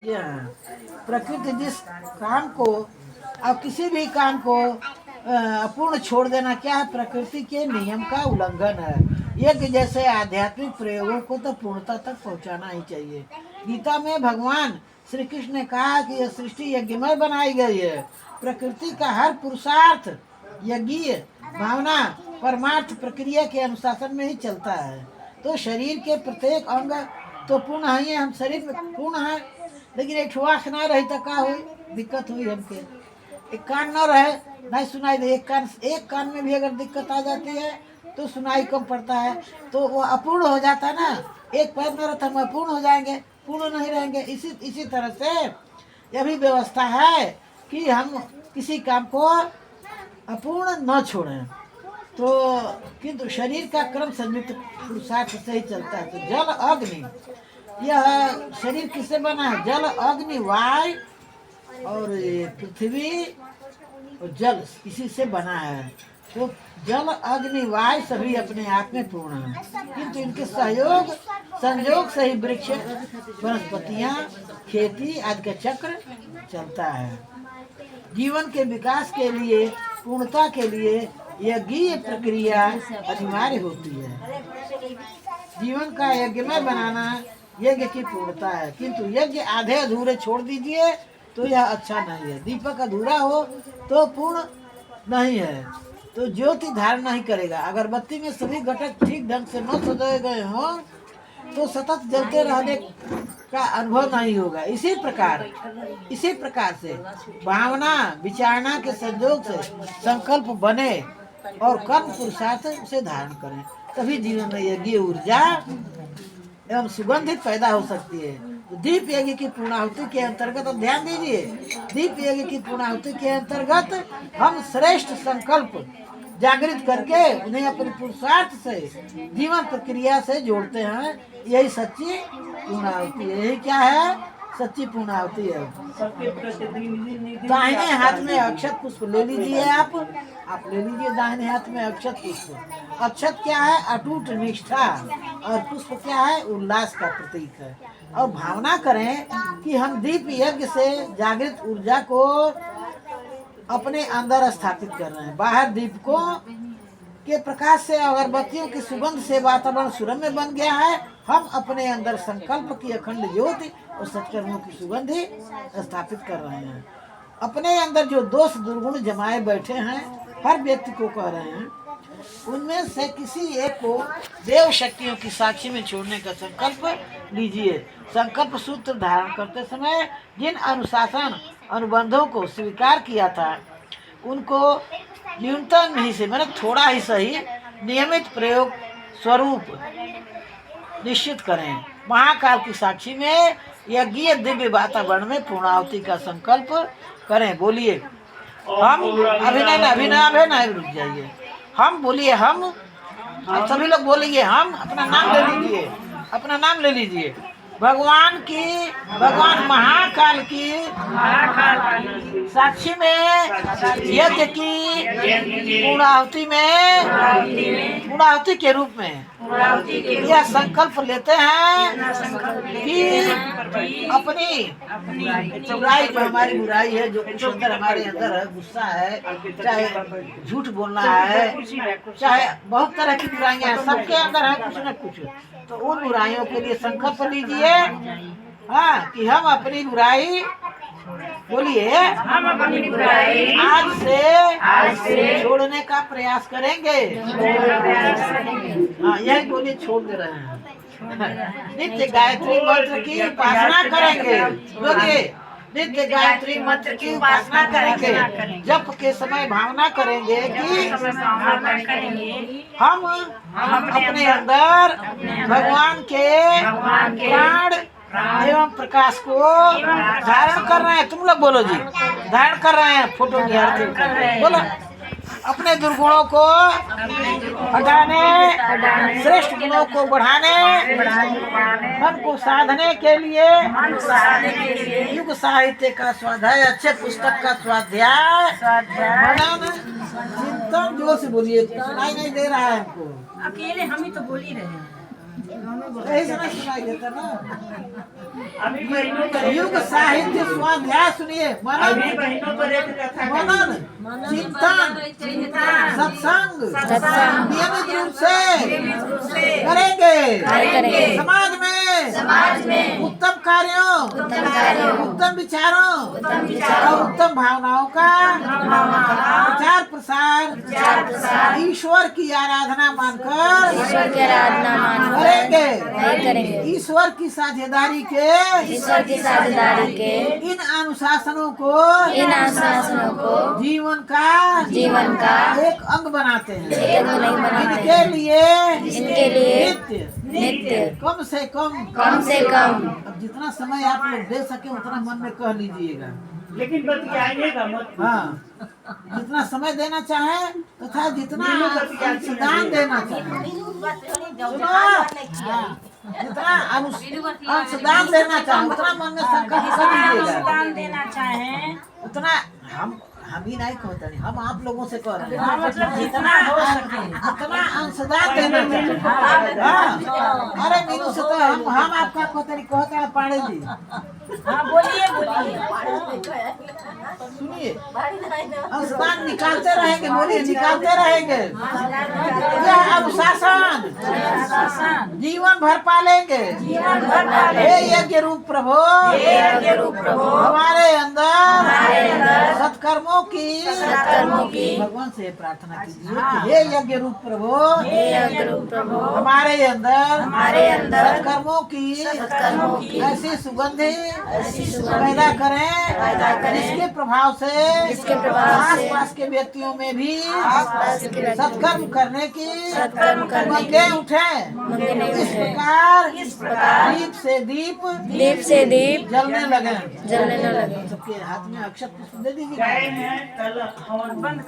प्रकृति जिस काम को और किसी भी काम को अपूर्ण छोड़ देना क्या है? प्रकृति के नियम का उल्लंघन है। यज्ञ जैसे आध्यात्मिक प्रयोगों को तो पूर्णता तक पहुंचाना ही चाहिए। गीता में भगवान श्री कृष्ण ने कहा कि यह सृष्टि यज्ञमय बनाई गई है। प्रकृति का हर पुरुषार्थ यज्ञीय भावना परमार्थ प्रक्रिया के अनुशासन में ही चलता है। तो शरीर के प्रत्येक अंग तो पूर्ण है, हम शरीर में पूर्ण है, लेकिन एक आँख ना रही तो का हुई? दिक्कत हुई हमके। एक कान न रहे, नहीं सुनाई दे। एक कान में भी अगर दिक्कत आ जाती है तो सुनाई कम पड़ता है, तो वो अपूर्ण हो जाता है ना। एक पैर में रहता हम अपूर्ण हो जाएंगे, पूर्ण नहीं रहेंगे। इसी तरह से यह भी व्यवस्था है कि हम किसी काम को अपूर्ण न छोड़ें। तो किंतु शरीर का क्रम संयुक्त पुरुषार्थ से ही चलता है। तो जल अग्नि, यह शरीर किससे बना है? जल अग्नि वायु और पृथ्वी और जल, इसी से बना है। तो जल अग्नि वायु सभी अपने आप में पूर्ण है, किंतु इनके सहयोग संयोग से ही वृक्ष वनस्पतियाँ खेती आदि का चक्र चलता है। जीवन के विकास के लिए पूर्णता के लिए यज्ञीय प्रक्रिया अनिवार्य होती है। जीवन का यज्ञमय बनाना यज्ञ की पूर्णता है, किंतु यज्ञ आधे अधूरे छोड़ दीजिए तो यह अच्छा नहीं है। दीपक अधूरा हो तो पूर्ण नहीं है, तो ज्योति धारण नहीं करेगा। अगरबत्ती में सभी घटक ठीक ढंग से न सजाए गए हों तो सतत जलते रहने का अनुभव नहीं होगा। इसी प्रकार से भावना विचारणा के संयोग से संकल्प बने और कर्म पुरुषार्थ उसे धारण करें, तभी जीवन में यज्ञ ऊर्जा एवं सुगंधित पैदा हो सकती है। तो दीप यज्ञ की पूर्णाहुति के अंतर्गत, अब ध्यान दीजिए, दीप यज्ञ की पूर्णाहुति के अंतर्गत हम श्रेष्ठ संकल्प जागृत करके उन्हें अपने पुरुषार्थ से जीवन प्रक्रिया से जोड़ते हैं। यही सच्ची पूर्णाहुति है। यही क्या है? सच्ची पूर्णाहुति है। दाहिने हाथ में अक्षत पुष्प ले लीजिए। आप ले लीजिए दाहिने हाथ में अक्षत पुष्प। अक्षत क्या है? अटूट निष्ठा, और पुष्प क्या है? उल्लास का प्रतीक है। और भावना करें कि हम दीप यज्ञ से जागृत ऊर्जा को अपने अंदर स्थापित कर रहे हैं। बाहर दीपकों के प्रकाश से, अगरबत्तियों की सुगंध से वातावरण सुरम्य बन गया है। हम अपने अंदर संकल्प की अखंड ज्योति और सत्कर्मों की सुगंध ही स्थापित कर रहे हैं। अपने अंदर जो दोष दुर्गुण जमाए बैठे हैं, हर व्यक्ति को कह रहे हैं, उनमें से किसी एक को देव शक्तियों की साक्षी में छोड़ने का संकल्प लीजिए। संकल्प सूत्र धारण करते समय जिन अनुशासन अनुबंधों को स्वीकार किया था, उनको न्यूनतम ही से, मतलब थोड़ा ही सही, नियमित प्रयोग स्वरूप निश्चित करें। महाकाल की साक्षी में यज्ञीय दिव्य वातावरण में पूर्णाहुति का संकल्प करें। बोलिए हम। अभिनय रुक जाइए। हम बोलिए हम। अब सभी लोग बोलिए हम। अपना नाम ले लीजिए। भगवान महाकाल की साक्षी में यज्ञ की पूर्णाहुति के रूप में यह संकल्प लेते हैं कि अपनी बुराई, जो हमारी बुराई है, जो कुछ अंदर हमारे अंदर है, गुस्सा है, चाहे झूठ बोलना है, चाहे बहुत तरह की बुराइयां हैं, सबके अंदर है कुछ न कुछ। तो उन बुराइयों के लिए संकल्प लीजिए, हाँ, कि हम अपनी बुराई, बोलिए, हम अपनी बुराई आज से छोड़ने का प्रयास करेंगे। हाँ, यही बोलिए, छोड़ दे रहे हैं। नित्य गायत्री मंत्र की उपासना करेंगे। बोलिए, नित्य गायत्री मंत्र की उपासना करेंगे। जप के समय भावना करेंगे कि हम अपने अंदर भगवान के प्राण एवं प्रकाश को धारण कर रहे हैं। तुम लोग बोलो जी, धारण कर रहे हैं। फोटो निहारते बोलो, अपने दुर्गुणों को हटाने, श्रेष्ठ गुणों को बढ़ाने, मन को साधने के लिए युग साहित्य का स्वाध्याय, अच्छे पुस्तक का स्वाध्याय, मनन चिंतन। जोर से बोलिए, सुनाई नहीं दे रहा है हमको। अकेले हम ही तो बोल ही रहे हैं। यही से ना सुनाई देता ना। अभी बहनों पर युग साहित्य स्वाध्याय सुनिए, अभी बहनों पर एक कथा मनन, चिंतन, सत्संग नियमित रूप से करेंगे। समाज में उत्तम कार्यों, उत्तम विचारों और उत्तम भावनाओं का प्रचार प्रसार ईश्वर की आराधना मानकर करेंगे। ईश्वर की साझेदारी के इन अनुशासनों को जीवन का एक अंग बनाते हैं। इनके लिए नित्य कम से कम अब जितना समय आप लोग दे सके उतना मन में कह लीजिएगा, लेकिन बतियाइएगा मत। हाँ, जितना समय देना चाहे तथा जितना अंशदान देना चाहे, सुनो, हाँ, जितना अंशदान देना चाहे उतना मन में संकल्प कर लीजिएगा। देना चाहे उतना हम ही नहीं कहते हैं, हम आप लोगों से कह रहे हैं मतलब जितना हो सके उतना अंशदान देना चाहिए। हाँ, अरे मीनू से तो हम आपका कहते हैं पाड़े जी। हाँ बोलिए सुनिए, अंशदान निकालते रहेंगे, बोलिए निकालते रहेंगे। यह अनुशासन जीवन भर पालेंगे। हे यज्ञ रूप प्रभु हमारे अंदर सत्कर्मों की भगवान से प्रार्थना कीजिए कि हे यज्ञ रूप प्रभु हमारे अंदर सत्कर्मों की ऐसी सुगंधी पैदा करें जिसके प्रभाव से आसपास के व्यक्तियों में भी सत्कर्म करने की मंगे उठे। इस प्रकार दीप से दीप जलने लगे। सबके हाथ में अक्षत पुष्प दे दीजिए। गए हैं कल हवन बंद